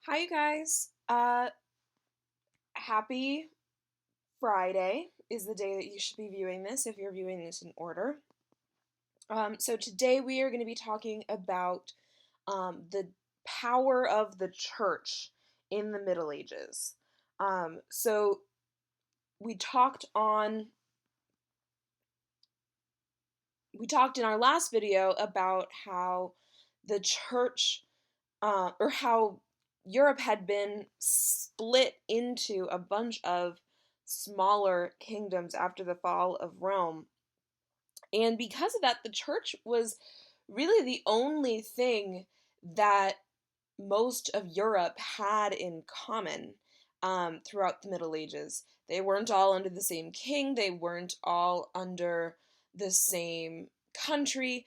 Hi, you guys. Happy Friday is the day that you should be viewing this if you're viewing this in order. So today we are going to be talking about the power of the church in the Middle Ages. So we talked on we talked in our last video about how the church or how Europe had been split into a bunch of smaller kingdoms after the fall of Rome. And because of that, the church was really the only thing that most of Europe had in common throughout the Middle Ages. They weren't all under the same king, they weren't all under the same country,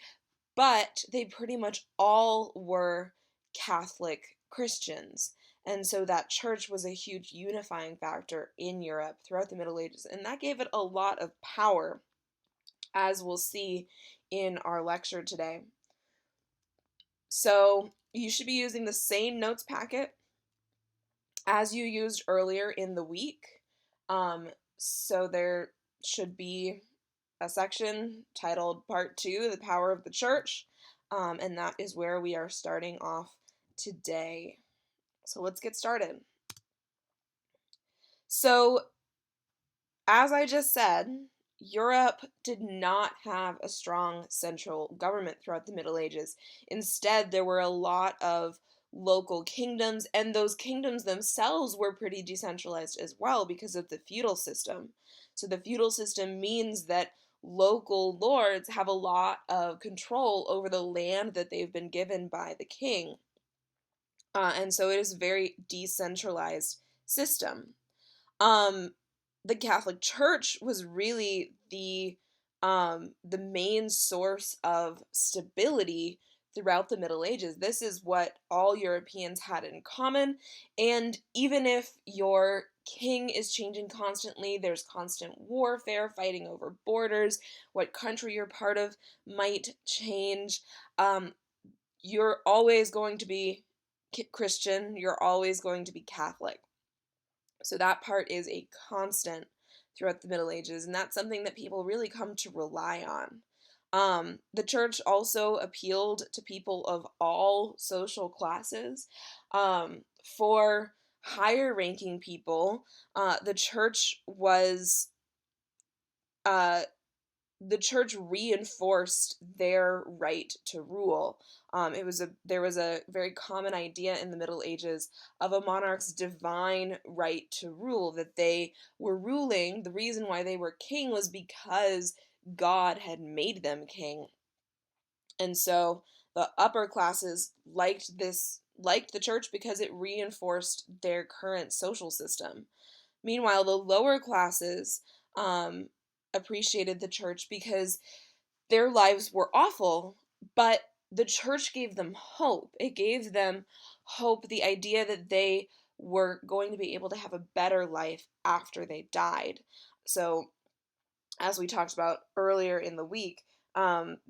but they pretty much all were Catholic Christians. And so that church was a huge unifying factor in Europe throughout the Middle Ages, and that gave it a lot of power, as we'll see in our lecture today. So you should be using the same notes packet as you used earlier in the week. So there should be a section titled Part 2, The Power of the Church, and that is where we are starting off today. So let's get started. So, as I just said, Europe did not have a strong central government throughout the Middle Ages. Instead, there were a lot of local kingdoms, and those kingdoms themselves were pretty decentralized as well because of the feudal system. So, the feudal system means that local lords have a lot of control over the land that they've been given by the king. And so it is a very decentralized system. Um, the Catholic Church was really the main source of stability throughout the Middle Ages. This is what all Europeans had in common, and even if your king is changing constantly, there's constant warfare, fighting over borders, what country you're part of might change. You're always going to be Christian, you're always going to be Catholic. So that part is a constant throughout the Middle Ages, and that's something that people really come to rely on. The church also appealed to people of all social classes. For higher ranking people, the church was uh, the church reinforced their right to rule. There was a very common idea in the Middle Ages of a monarch's divine right to rule, that they were ruling. The reason why they were king was because God had made them king. And so the upper classes liked the church because it reinforced their current social system. Meanwhile, the lower classes appreciated the church because their lives were awful, but the church gave them hope. It gave them hope, the idea that they were going to be able to have a better life after they died. So, as we talked about earlier in the week,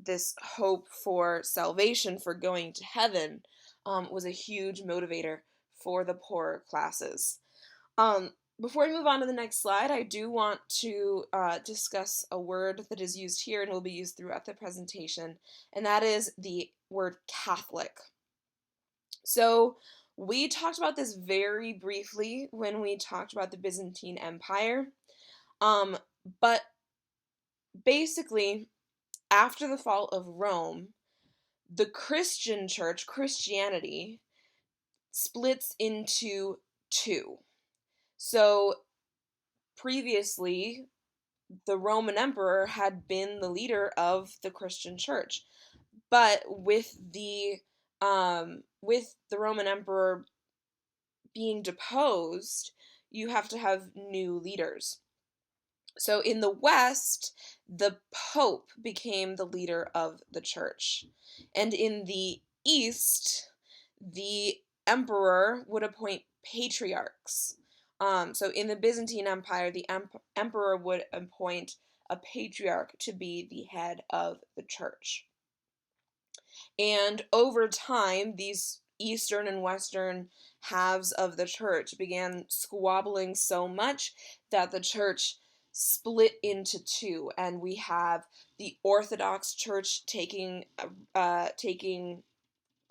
this hope for salvation, for going to heaven, was a huge motivator for the poorer classes. Um, Before we move on to the next slide, I do want to discuss a word that is used here and will be used throughout the presentation, and that is the word Catholic. So, we talked about this very briefly when we talked about the Byzantine Empire, but basically, after the fall of Rome, the Christian church, Christianity, splits into two. So, previously, the Roman emperor had been the leader of the Christian church. But with the Roman emperor being deposed, you have to have new leaders. So in the West, the Pope became the leader of the church. And in the East, the emperor would appoint patriarchs. So in the Byzantine Empire, the emperor would appoint a patriarch to be the head of the church. And over time, these eastern and western halves of the church began squabbling so much that the church split into two, and we have the Orthodox Church taking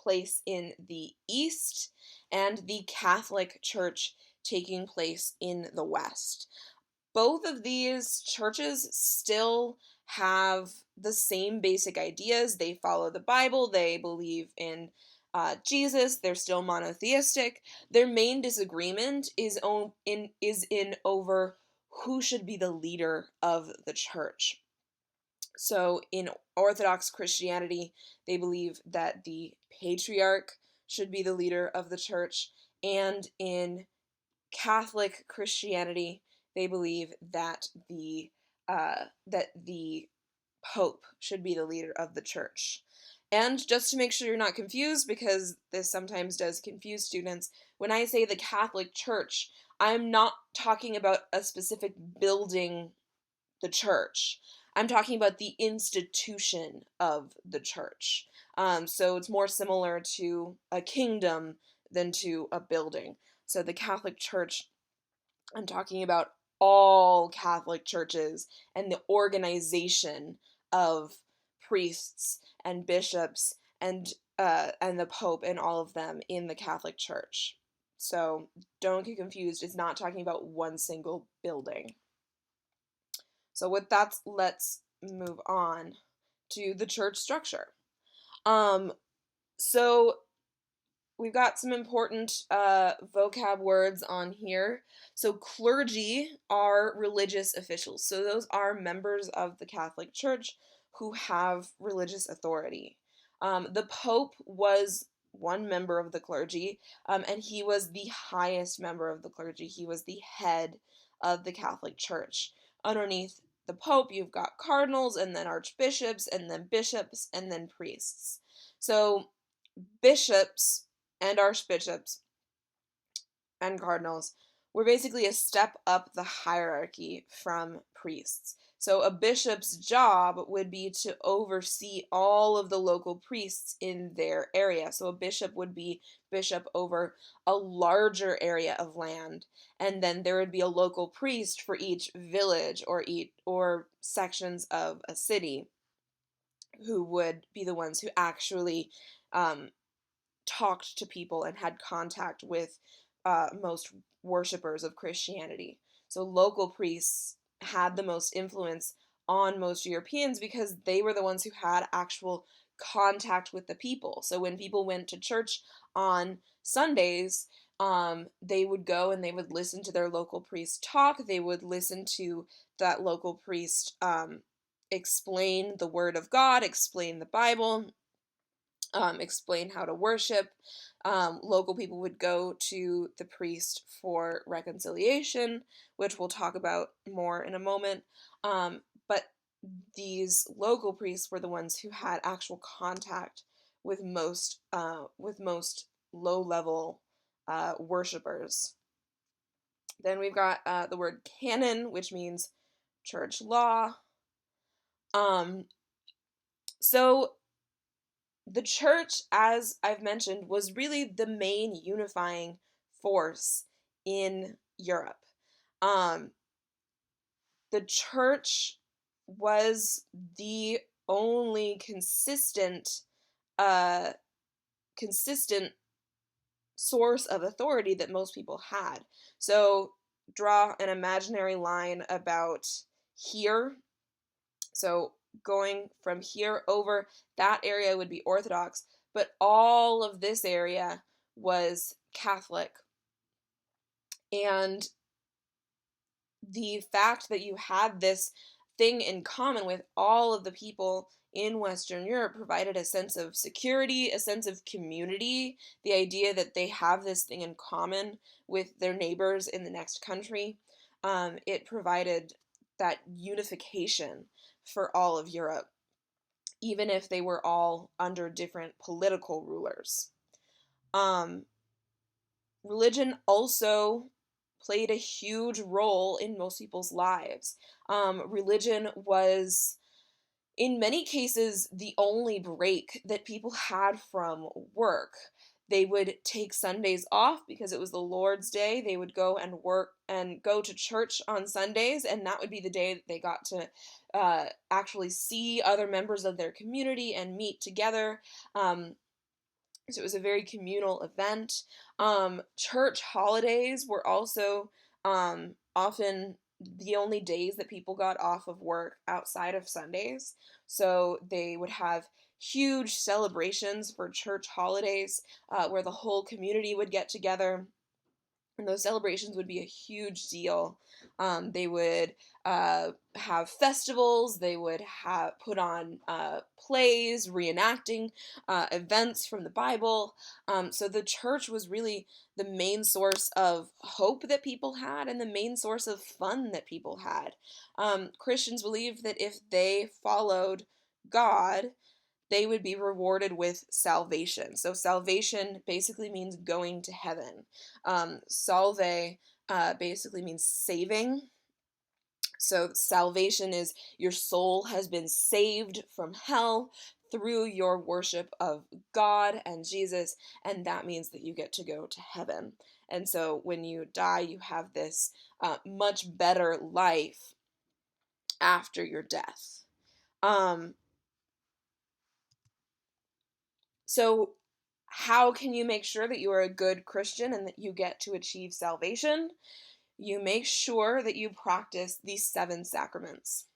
place in the east, and the Catholic Church taking place in the west. Both of these churches still have the same basic ideas. They follow the Bible, they believe in Jesus, they're still monotheistic. Their main disagreement is in over who should be the leader of the church. So in Orthodox Christianity, they believe that the patriarch should be the leader of the church, and in Catholic Christianity, they believe that the Pope should be the leader of the church. And just to make sure you're not confused, because this sometimes does confuse students, when I say the Catholic Church, I'm not talking about a specific building, the church. I'm talking about the institution of the church. So it's more similar to a kingdom than to a building. So the Catholic Church, I'm talking about all Catholic churches and the organization of priests and bishops and the Pope and all of them in the Catholic Church. So don't get confused. It's not talking about one single building. So with that, let's move on to the church structure. So we've got some important vocab words on here. So clergy are religious officials. So those are members of the Catholic Church who have religious authority. The Pope was one member of the clergy, and he was the highest member of the clergy. He was the head of the Catholic Church. Underneath the Pope, you've got cardinals, and then archbishops, and then bishops, and then priests. So bishops and archbishops and cardinals were basically a step up the hierarchy from priests. So a bishop's job would be to oversee all of the local priests in their area. So a bishop would be bishop over a larger area of land, and then there would be a local priest for each village or sections of a city, who would be the ones who actually talked to people and had contact with most worshippers of Christianity. So local priests had the most influence on most Europeans because they were the ones who had actual contact with the people. So when people went to church on Sundays, they would go and they would listen to their local priest talk. They would listen to that local priest explain the Word of God, explain the Bible, explain how to worship. Local people would go to the priest for reconciliation, which we'll talk about more in a moment. But these local priests were the ones who had actual contact with most low-level worshipers. Then we've got the word canon, which means church law. So the church, as I've mentioned, was really the main unifying force in Europe. The church was the only consistent source of authority that most people had. So draw an imaginary line about here. So going from here over, that area would be Orthodox, but all of this area was Catholic. And the fact that you had this thing in common with all of the people in Western Europe provided a sense of security, a sense of community, the idea that they have this thing in common with their neighbors in the next country. It provided that unification for all of Europe, even if they were all under different political rulers. Religion also played a huge role in most people's lives. Religion was, in many cases, the only break that people had from work. They would take Sundays off because it was the Lord's Day. They would go and work and go to church on Sundays, and that would be the day that they got to actually see other members of their community and meet together. So it was a very communal event. Church holidays were also often the only days that people got off of work outside of Sundays. So they would have huge celebrations for church holidays where the whole community would get together, and those celebrations would be a huge deal. They would have festivals. They would have put on plays, reenacting events from the Bible. So the church was really the main source of hope that people had, and the main source of fun that people had. Christians believed that if they followed God, they would be rewarded with salvation. So salvation basically means going to heaven. Salve basically means saving. So salvation is your soul has been saved from hell through your worship of God and Jesus, and that means that you get to go to heaven. And so when you die, you have this much better life after your death. So, how can you make sure that you are a good Christian and that you get to achieve salvation? You make sure that you practice these 7 sacraments.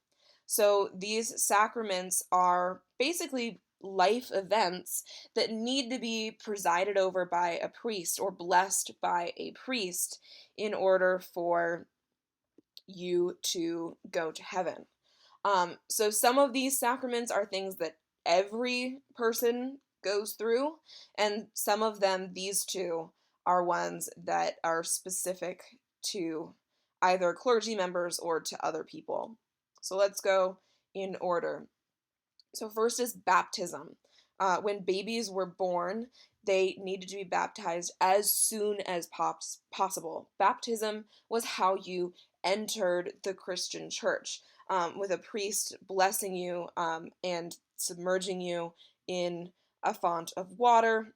So, these sacraments are basically life events that need to be presided over by a priest or blessed by a priest in order for you to go to heaven. So some of these sacraments are things that every person goes through, and some of them, these two, are ones that are specific to either clergy members or to other people. So let's go in order. So first is baptism. When babies were born, they needed to be baptized as soon as possible. Baptism was how you entered the Christian church, with a priest blessing you and submerging you in a font of water,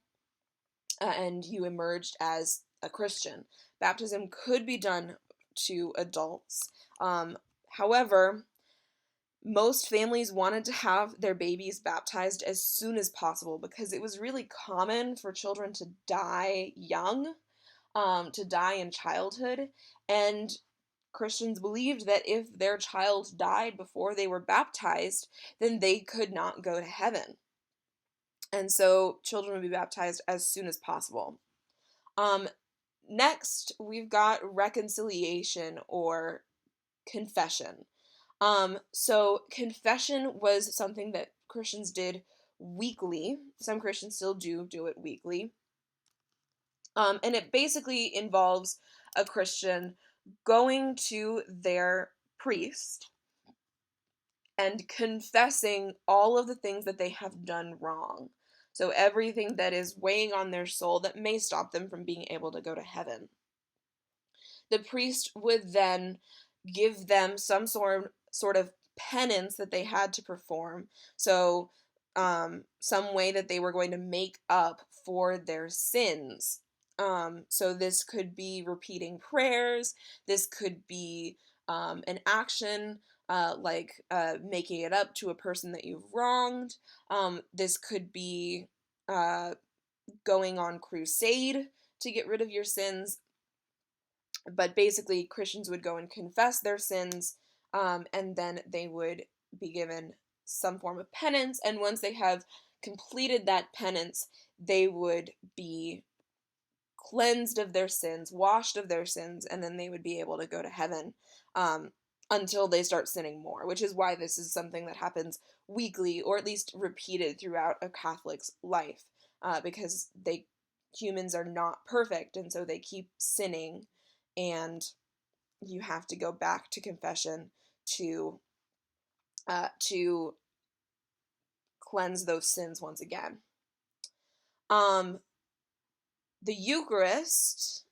and you emerged as a Christian. Baptism could be done to adults. However, most families wanted to have their babies baptized as soon as possible because it was really common for children to die young, to die in childhood. And Christians believed that if their child died before they were baptized, then they could not go to heaven. And so children would be baptized as soon as possible. Um, Next, we've got reconciliation or confession. So confession was something that Christians did weekly. Some Christians still do it weekly. And it basically involves a Christian going to their priest and confessing all of the things that they have done wrong. So everything that is weighing on their soul that may stop them from being able to go to heaven. The priest would then give them some sort of penance that they had to perform. So, some way that they were going to make up for their sins. So this could be repeating prayers. This could be an action like making it up to a person that you've wronged. This could be uh, going on crusade to get rid of your sins. But basically, Christians would go and confess their sins, and then they would be given some form of penance. And once they have completed that penance, they would be cleansed of their sins, washed of their sins, and then they would be able to go to heaven until they start sinning more, which is why this is something that happens weekly or at least repeated throughout a Catholic's life, because humans are not perfect, and so they keep sinning, and you have to go back to confession to cleanse those sins once again. Um, the Eucharist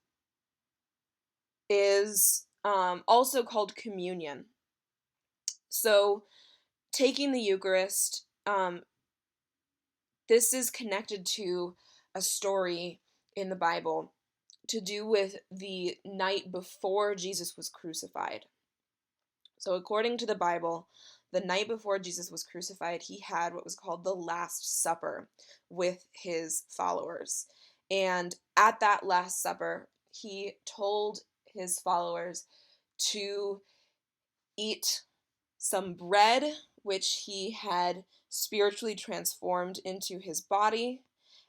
is also called communion. So, taking the Eucharist, this is connected to a story in the Bible to do with the night before Jesus was crucified. So, according to the Bible, the night before Jesus was crucified, he had what was called the Last Supper with his followers. And at that Last Supper, he told his followers to eat some bread, which he had spiritually transformed into his body,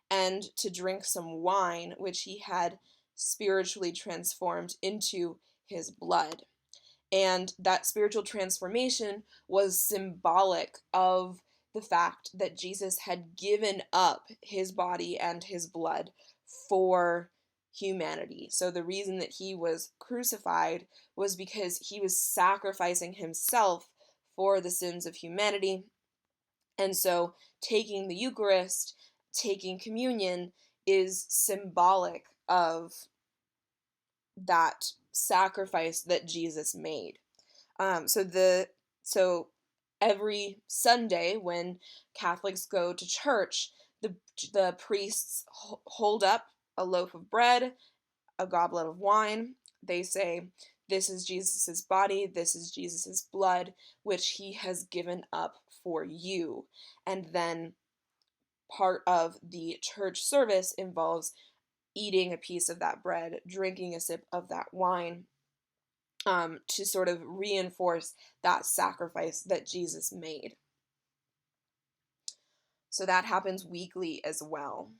and to drink some wine, which he had spiritually transformed into his blood. And that spiritual transformation was symbolic of the fact that Jesus had given up his body and his blood for humanity. So the reason that he was crucified was because he was sacrificing himself for the sins of humanity. And so taking the Eucharist, taking communion, is symbolic of that sacrifice that Jesus made. So every Sunday when Catholics go to church, the priests hold up a loaf of bread, a goblet of wine. They say, "This is Jesus's body, this is Jesus's blood, which he has given up for you." And then part of the church service involves eating a piece of that bread, drinking a sip of that wine, to sort of reinforce that sacrifice that Jesus made. So that happens weekly as well.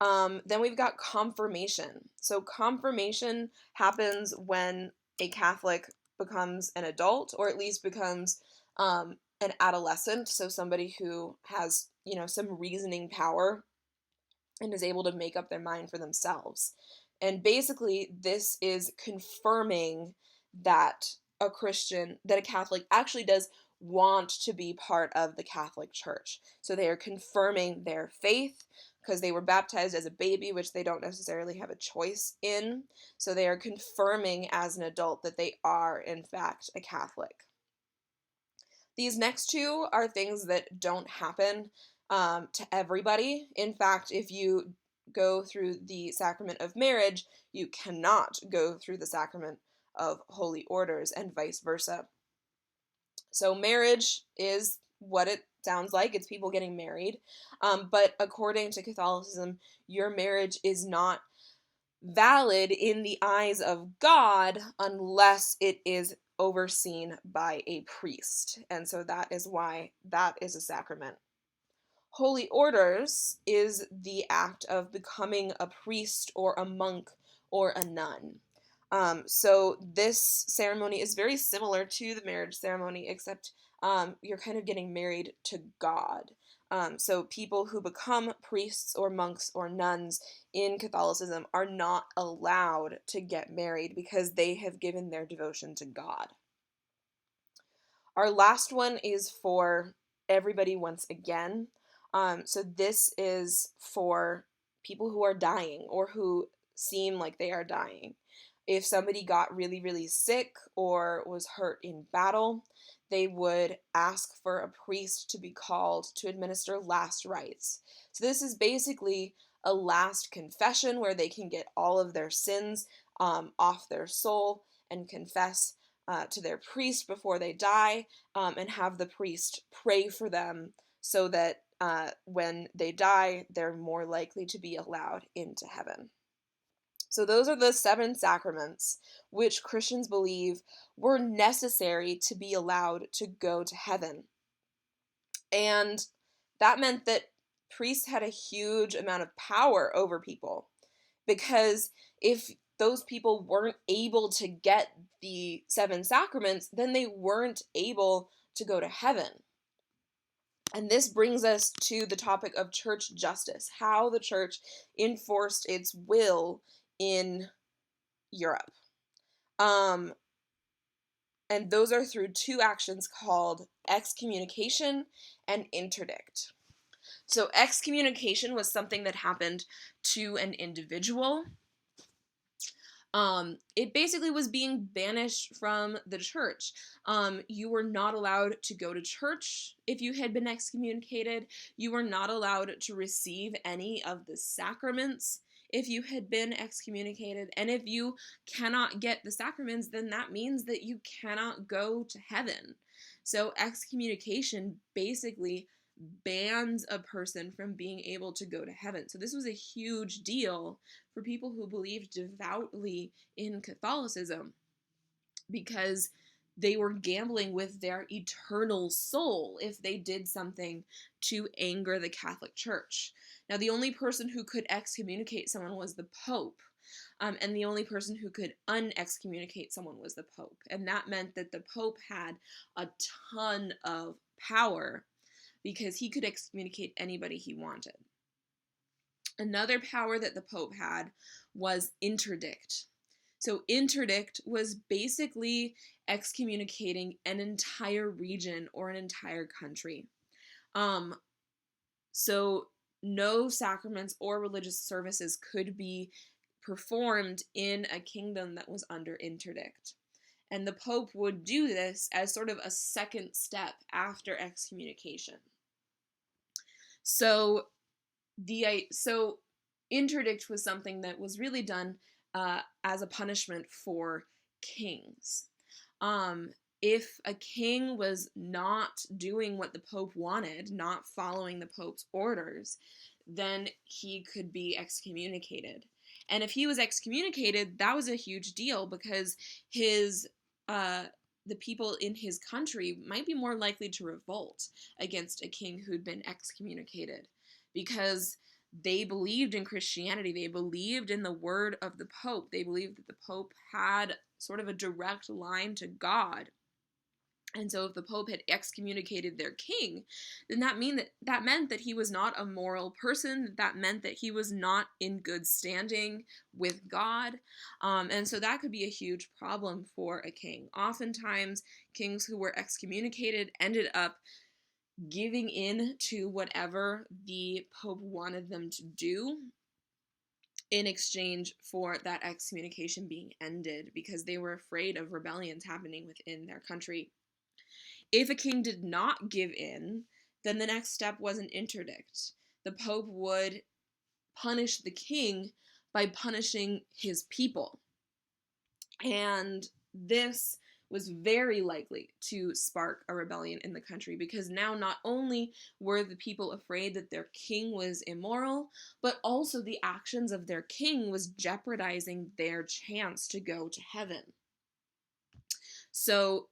Then we've got confirmation. So confirmation happens when a Catholic becomes an adult, or at least becomes an adolescent. So somebody who has, some reasoning power and is able to make up their mind for themselves. And basically, this is confirming that that a Catholic actually does want to be part of the Catholic Church. So they are confirming their faith because they were baptized as a baby, which they don't necessarily have a choice in. So they are confirming as an adult that they are, in fact, a Catholic. These next two are things that don't happen to everybody. In fact, if you go through the sacrament of marriage, you cannot go through the sacrament of holy orders, and vice versa. So marriage is what it sounds like. It's people getting married. But according to Catholicism, your marriage is not valid in the eyes of God unless it is overseen by a priest. And so that is why that is a sacrament. Holy orders is the act of becoming a priest or a monk or a nun. So this ceremony is very similar to the marriage ceremony, except you're kind of getting married to God. So people who become priests or monks or nuns in Catholicism are not allowed to get married because they have given their devotion to God. Our last one is for everybody once again. So this is for people who are dying or who seem like they are dying. If somebody got really, really sick or was hurt in battle, they would ask for a priest to be called to administer last rites. So this is basically a last confession where they can get all of their sins off their soul and confess to their priest before they die, and have the priest pray for them so that when they die, they're more likely to be allowed into heaven. So those are the 7 sacraments which Christians believe were necessary to be allowed to go to heaven. And that meant that priests had a huge amount of power over people, because if those people weren't able to get the 7 sacraments, then they weren't able to go to heaven. And this brings us to the topic of church justice, how the church enforced its will in Europe. And those are through 2 actions called excommunication and interdict. So excommunication was something that happened to an individual. It basically was being banished from the church. You were not allowed to go to church if you had been excommunicated. You were not allowed to receive any of the sacraments if you had been excommunicated. And if you cannot get the sacraments, then that means that you cannot go to heaven. So excommunication basically bans a person from being able to go to heaven. So this was a huge deal for people who believed devoutly in Catholicism, because they were gambling with their eternal soul if they did something to anger the Catholic Church. Now, the only person who could excommunicate someone was the Pope. And the only person who could unexcommunicate someone was the Pope. And that meant that the Pope had a ton of power because he could excommunicate anybody he wanted. Another power that the Pope had was interdict. So interdict was basically excommunicating an entire region or an entire country. So no sacraments or religious services could be performed in a kingdom that was under interdict. And the Pope would do this as sort of a second step after excommunication. So interdict was something that was really done as a punishment for kings. If a king was not doing what the Pope wanted, not following the Pope's orders, then he could be excommunicated. And if he was excommunicated, that was a huge deal, because the people in his country might be more likely to revolt against a king who'd been excommunicated, because they believed in Christianity. They believed in the word of the Pope. They believed that the Pope had sort of a direct line to God. And so if the Pope had excommunicated their king, then that meant that he was not a moral person. That meant that he was not in good standing with God. And so that could be a huge problem for a king. Oftentimes, kings who were excommunicated ended up giving in to whatever the Pope wanted them to do in exchange for that excommunication being ended, because they were afraid of rebellions happening within their country. If a king did not give in, then the next step was an interdict. The Pope would punish the king by punishing his people. And this was very likely to spark a rebellion in the country, because now not only were the people afraid that their king was immoral, but also the actions of their king was jeopardizing their chance to go to heaven. So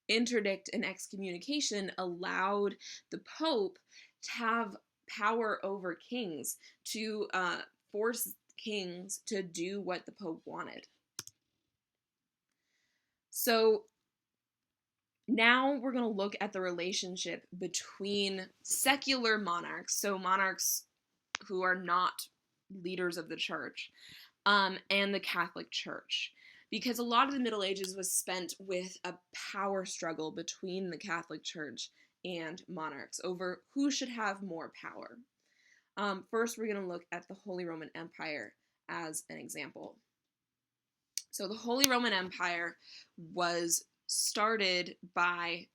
interdict and excommunication allowed the Pope to have power over kings, to force kings to do what the Pope wanted. So now we're going to look at the relationship between secular monarchs, so monarchs who are not leaders of the church, and the Catholic Church. Because a lot of the Middle Ages was spent with a power struggle between the Catholic Church and monarchs over who should have more power. First, we're going to look at the Holy Roman Empire as an example. So the Holy Roman Empire was started by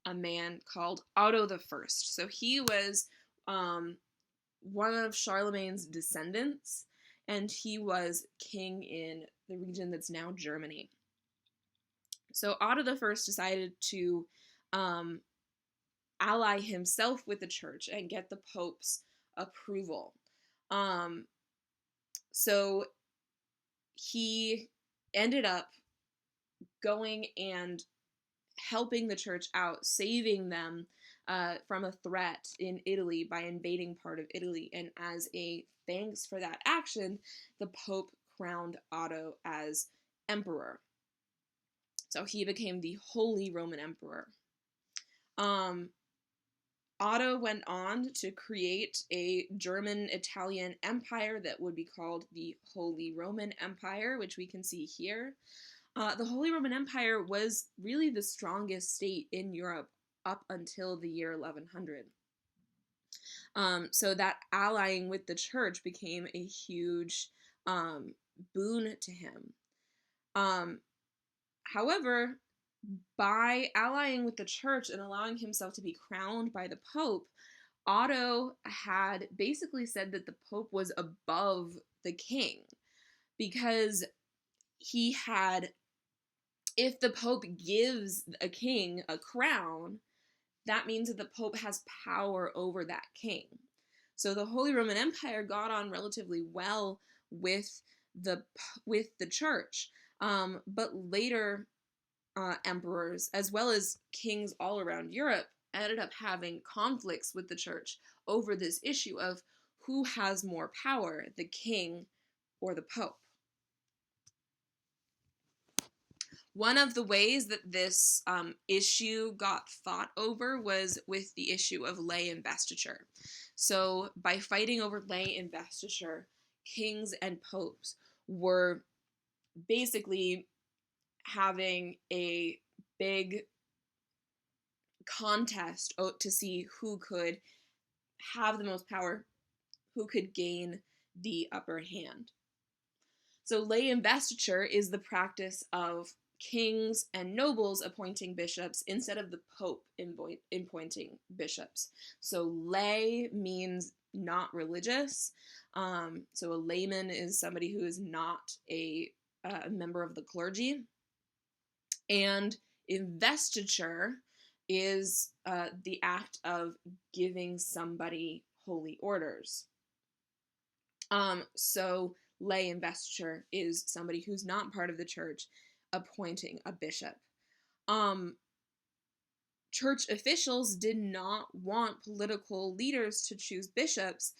a man called Otto the First. So he was one of Charlemagne's descendants, and he was king in the region that's now Germany. So Otto the First decided to ally himself with the church and get the Pope's approval. So he ended up going and helping the church out, saving them from a threat in Italy by invading part of Italy. And as a thanks for that action, the Pope crowned Otto as emperor. So he became the Holy Roman Emperor. Otto went on to create a German-Italian empire that would be called the Holy Roman Empire, which we can see here. The Holy Roman Empire was really the strongest state in Europe up until the year 1100. So that allying with the church became a huge boon to him. Um, However, by allying with the church and allowing himself to be crowned by the Pope, Otto had basically said that the Pope was above the king because he had, if the Pope gives a king a crown, that means that the Pope has power over that king. So the Holy Roman Empire got on relatively well with the with the church, but later emperors, as well as kings all around Europe, ended up having conflicts with the church over this issue of who has more power, the king or the Pope. One of the ways that this issue got fought over was with the issue of lay investiture. So, by fighting over lay investiture, kings and popes were basically having a big contest to see who could have the most power, who could gain the upper hand. So, lay investiture is the practice of kings and nobles appointing bishops instead of the Pope appointing bishops. So, lay means not religious. So, a layman is somebody who is not a member of the clergy. And investiture is the act of giving somebody holy orders. So lay investiture is somebody who's not part of the church appointing a bishop. Church officials did not want political leaders to choose bishops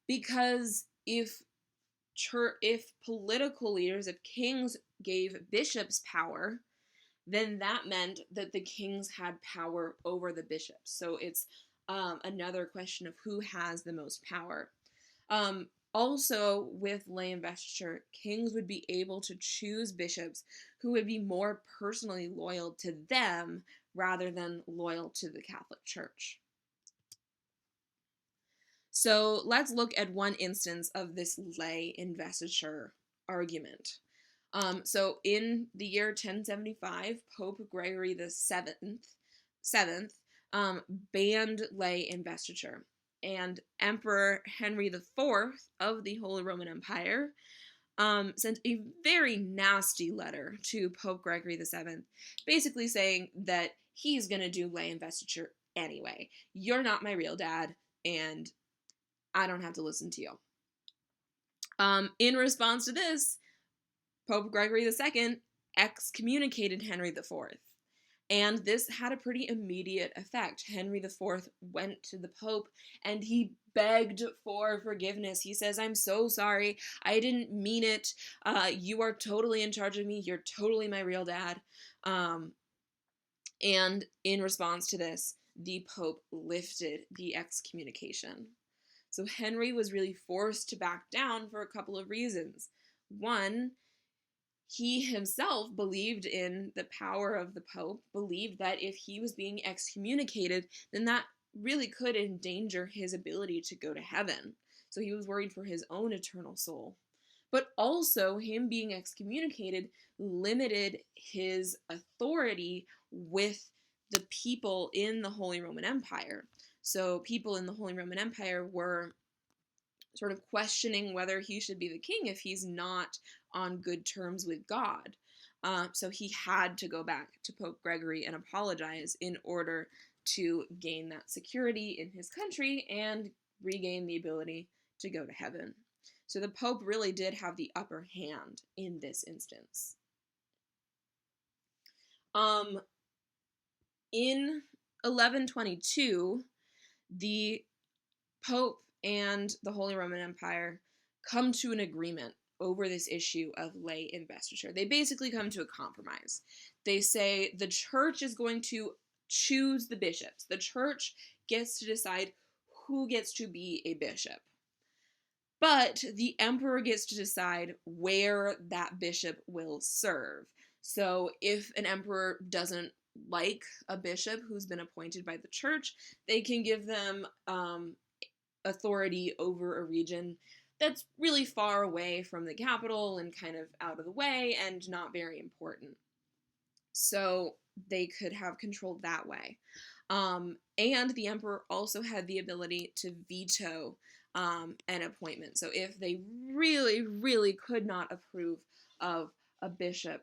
because if political leaders, if kings gave bishops power, then that meant that the kings had power over the bishops. So it's another question of who has the most power. Also, with lay investiture, kings would be able to choose bishops who would be more personally loyal to them rather than loyal to the Catholic Church. So let's look at one instance of this lay investiture argument. So in the year 1075, Pope Gregory the Seventh banned lay investiture, and Emperor Henry IV of the Holy Roman Empire sent a very nasty letter to Pope Gregory VII, basically saying that he's going to do lay investiture anyway. You're not my real dad, and I don't have to listen to you. In response to this, Pope Gregory II excommunicated Henry IV. And this had a pretty immediate effect. Henry IV went to the Pope and he begged for forgiveness. He says, "I'm so sorry. I didn't mean it. You are totally in charge of me. You're totally my real dad." And in response to this, the Pope lifted the excommunication. So Henry was really forced to back down for a couple of reasons. One, he himself believed in the power of the Pope, believed that if he was being excommunicated, then that really could endanger his ability to go to heaven. So he was worried for his own eternal soul. But also, him being excommunicated limited his authority with the people in the Holy Roman Empire. So people in the Holy Roman Empire were sort of questioning whether he should be the king if he's not on good terms with God. So he had to go back to Pope Gregory and apologize in order to gain that security in his country and regain the ability to go to heaven. So the Pope really did have the upper hand in this instance. In 1122, the Pope and the Holy Roman Empire come to an agreement over this issue of lay investiture. They basically come to a compromise. They say the church is going to choose the bishops. The church gets to decide who gets to be a bishop. But the emperor gets to decide where that bishop will serve. So if an emperor doesn't like a bishop who's been appointed by the church, they can give them authority over a region that's really far away from the capital and kind of out of the way and not very important. So they could have control that way. And the emperor also had the ability to veto an appointment. So if they really, really could not approve of a bishop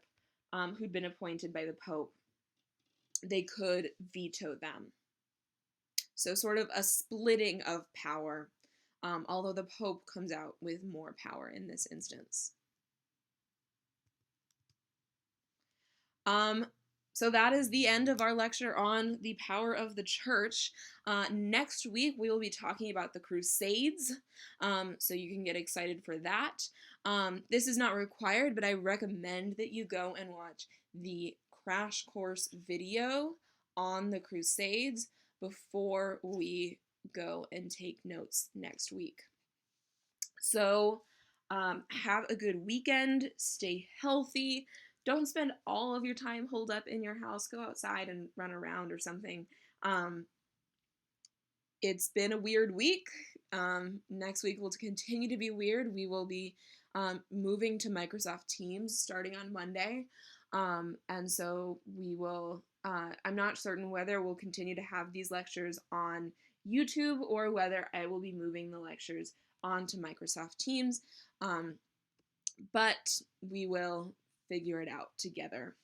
who'd been appointed by the Pope, they could veto them. So, sort of a splitting of power, although the Pope comes out with more power in this instance. Um, so that is the end of our lecture on the power of the church. Next week, we will be talking about the Crusades, so you can get excited for that. This is not required, but I recommend that you go and watch the crash course video on the Crusades before we go and take notes next week. So have a good weekend, stay healthy. Don't spend all of your time holed up in your house. Go outside and run around or something. It's been a weird week. Next week will continue to be weird. We will be moving to Microsoft Teams starting on Monday. And so we will, I'm not certain whether we'll continue to have these lectures on YouTube or whether I will be moving the lectures onto Microsoft Teams. But we will figure it out together.